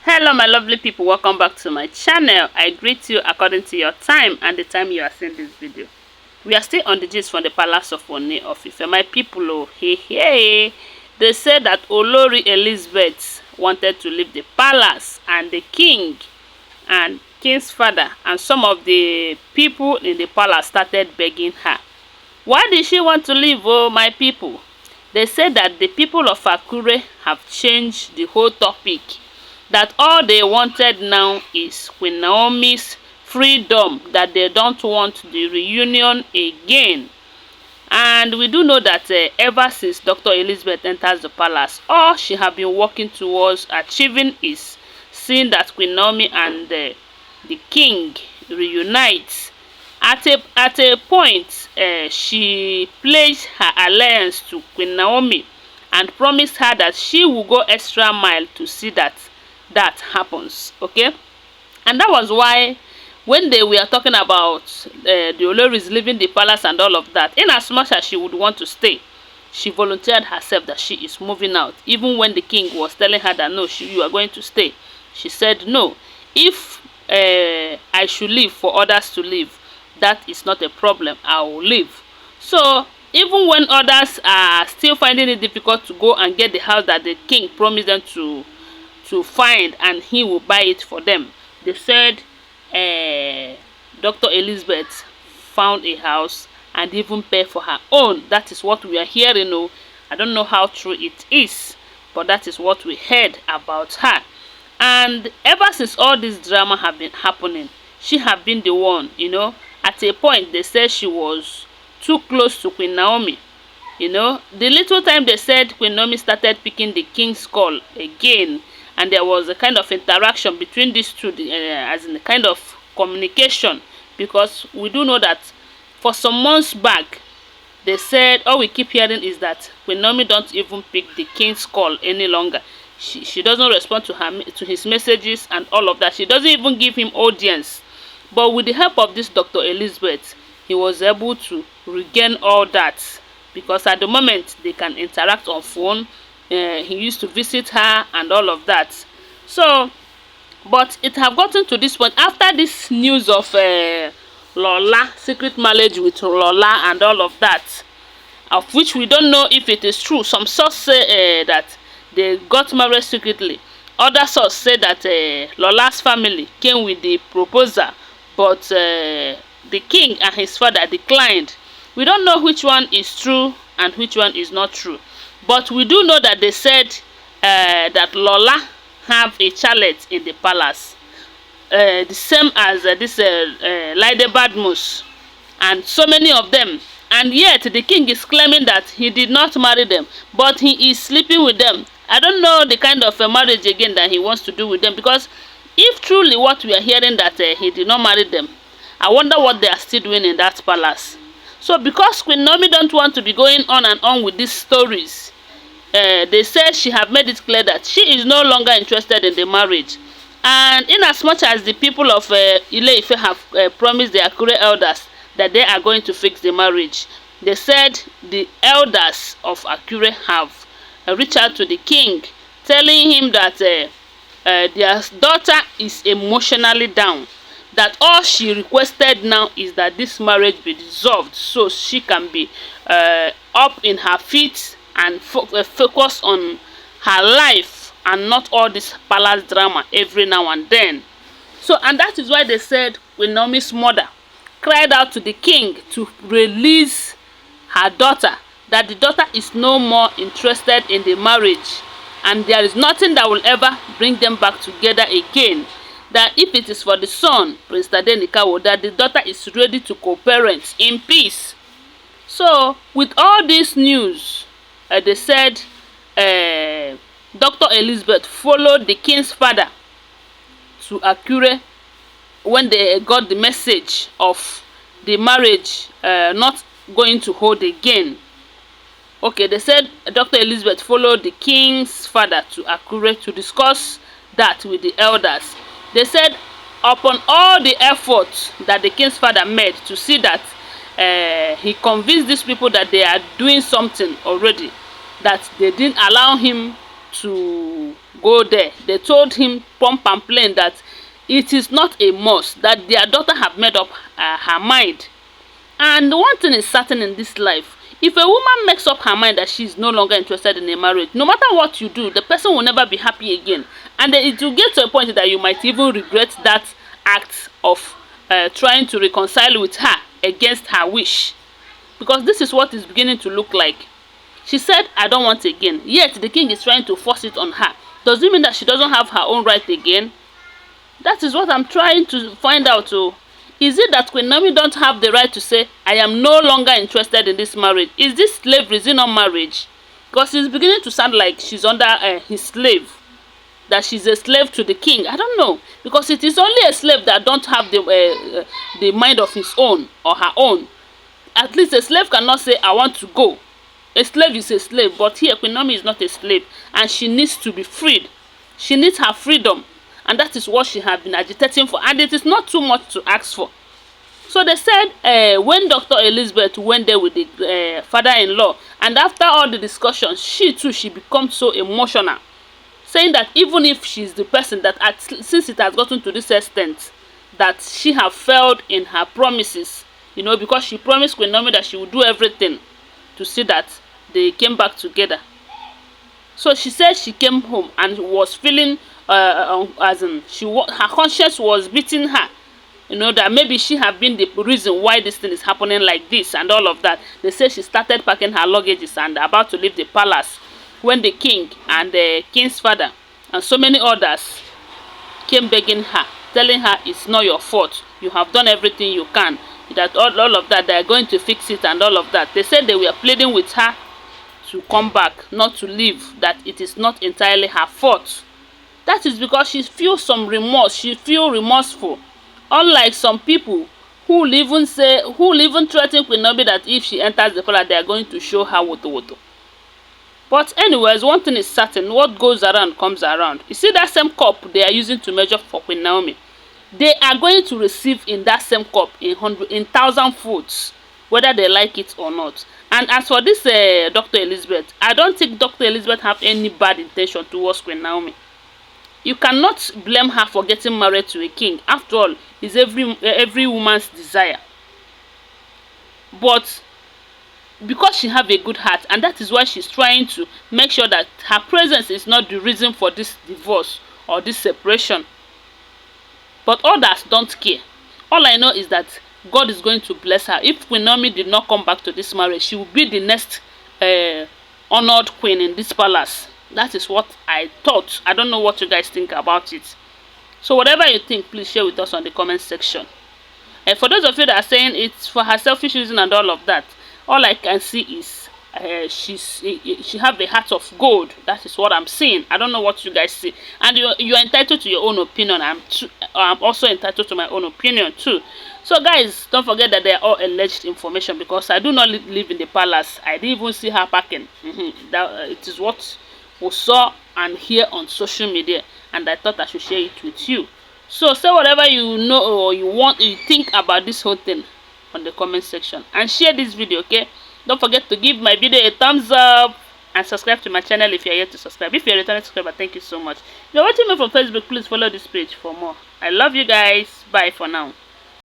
Hello my lovely people, welcome back to my channel. I greet you according to your time and the time you are seeing this video. We are still on the gist from the palace of Ooni of Ife. My people, oh, hey, they said that Olori Elizabeth wanted to leave the palace, and the king and king's father and some of the people in the palace started begging her. Why did she want to leave, oh my people? They said that the people of Akure have changed the whole topic, that all they wanted now is Queen Naomi's freedom, that they don't want the reunion again. And we do know that ever since Dr. Elizabeth enters the palace, all she has been working towards achieving is seeing that Queen Naomi and the king reunite. At a point, she pledged her alliance to Queen Naomi and promised her that she will go extra mile to see that happens. Okay, and that was why when they were talking about the Olories leaving the palace and all of that, in as much as she would want to stay, she volunteered herself that she is moving out. Even when the king was telling her that no, you are going to stay, she said no. If I should leave for others to leave, that is not a problem, I will leave. So even when others are still finding it difficult to go and get the house that the king promised them to find, and he will buy it for them, they said Dr. Elizabeth found a house and even pay for her own. That is what we are hearing. Oh, I don't know how true it is, but that is what we heard about her. And ever since all this drama have been happening, she have been the one, at a point they said she was too close to Queen Naomi. The little time they said Queen Naomi started picking the king's call again, and there was a kind of interaction between these two, as in a kind of communication, because we do know that for some months back they said all we keep hearing is that Queen Naomi don't even pick the king's call any longer. She doesn't respond to his messages and all of that. She doesn't even give him audience. But with the help of this Dr. Elizabeth, he was able to regain all that, because at the moment they can interact on phone. He used to visit her and all of that. So, but it have gotten to this point after this news of Lola, secret marriage with Lola and all of that, of which we don't know if it is true. Some sources say that they got married secretly. Other sources say that Lola's family came with the proposal, but the king and his father declined. We don't know which one is true and which one is not true. But we do know that they said that Lola have a chalet in the palace, the same as this Laide Badmus, and so many of them. And yet the king is claiming that he did not marry them, but he is sleeping with them. I don't know the kind of marriage again that he wants to do with them, because if truly what we are hearing that he did not marry them, I wonder what they are still doing in that palace. So because Queen Naomi don't want to be going on and on with these stories, they said she have made it clear that she is no longer interested in the marriage. And in as much as the people of Ife have promised the Akure elders that they are going to fix the marriage, they said the elders of Akure have reached out to the king, telling him that their daughter is emotionally down, that all she requested now is that this marriage be dissolved so she can be up in her feet and focus on her life and not all this palace drama every now and then. So, and that is why they said when Naomi's mother cried out to the king to release her daughter, that the daughter is no more interested in the marriage, and there is nothing that will ever bring them back together again. That if it is for the son, Prince Tadenikawo, that the daughter is ready to co-parent in peace. So, with all this news, they said Dr. Elizabeth followed the king's father to Akure when they got the message of the marriage not going to hold again. Okay, they said Dr. Elizabeth followed the king's father to Akure to discuss that with the elders. They said upon all the efforts that the king's father made to see that he convinced these people that they are doing something already, that they didn't allow him to go there. They told him pump and plain that it is not a must, that their daughter have made up her mind. And one thing is certain in this life: if a woman makes up her mind that she is no longer interested in a marriage, no matter what you do, the person will never be happy again. And it will get to a point that you might even regret that act of trying to reconcile with her against her wish. Because this is what it's beginning to look like. She said, I don't want again. Yet the king is trying to force it on her. Does it mean that she doesn't have her own right again? That is what I'm trying to find out. Oh. Is it that Queen Naomi don't have the right to say, I am no longer interested in this marriage? Is this slavery? Is it not marriage? Because it's beginning to sound like she's under his slave. That she's a slave to the king. I don't know. Because it is only a slave that don't have the mind of his own or her own. At least a slave cannot say, I want to go. A slave is a slave. But here, Queen Naomi is not a slave. And she needs to be freed. She needs her freedom. And that is what she has been agitating for. And it is not too much to ask for. So they said when Dr. Elizabeth went there with the father-in-law, and after all the discussions, she becomes so emotional, saying that even if she's the person that, since it has gotten to this extent, that she have failed in her promises, you know, because she promised Queen Naomi that she would do everything to see that they came back together. So she said she came home and was feeling as in her conscience was beating her, you know, that maybe she have been the reason why this thing is happening like this and all of that. They say she started packing her luggages and about to leave the palace when the king and the king's father and so many others came begging her, telling her it's not your fault, you have done everything you can, that all of that, they are going to fix it and all of that. They said they were pleading with her to come back, not to leave, that it is not entirely her fault. That is because she feels some remorse. She feels remorseful. Unlike some people who will even threaten Queen Naomi that if she enters the palace, they are going to show her woto. But anyways, one thing is certain: what goes around comes around. You see that same cup they are using to measure for Queen Naomi, they are going to receive in that same cup in 1,000 folds, whether they like it or not. And as for this Dr. Elizabeth, I don't think Dr. Elizabeth have any bad intention towards Queen Naomi. You cannot blame her for getting married to a king. After all, it's every woman's desire. But because she have a good heart, and that is why she's trying to make sure that her presence is not the reason for this divorce or this separation. But others don't care. All I know is that God is going to bless her. If Queen Naomi did not come back to this marriage, she will be the next honored queen in this palace. That is what I thought. I don't know what you guys think about it. So whatever you think, please share with us on the comment section. And for those of you that are saying it's for her selfish reason and all of that, all I can see is she have a heart of gold. That is what I'm seeing. I don't know what you guys see. And you are entitled to your own opinion. I'm also entitled to my own opinion too. So guys, don't forget that they are all alleged information, because I do not live in the palace. I didn't even see her packing. It is what we saw and hear on social media, and I thought I should share it with you. So say whatever you know or you think about this whole thing on the comment section, and share this video. Okay, don't forget to give my video a thumbs up and subscribe to my channel if you are yet to subscribe. If you're a returning subscriber, thank you so much. If you're watching me from Facebook, please follow this page for more. I love you guys. Bye for now.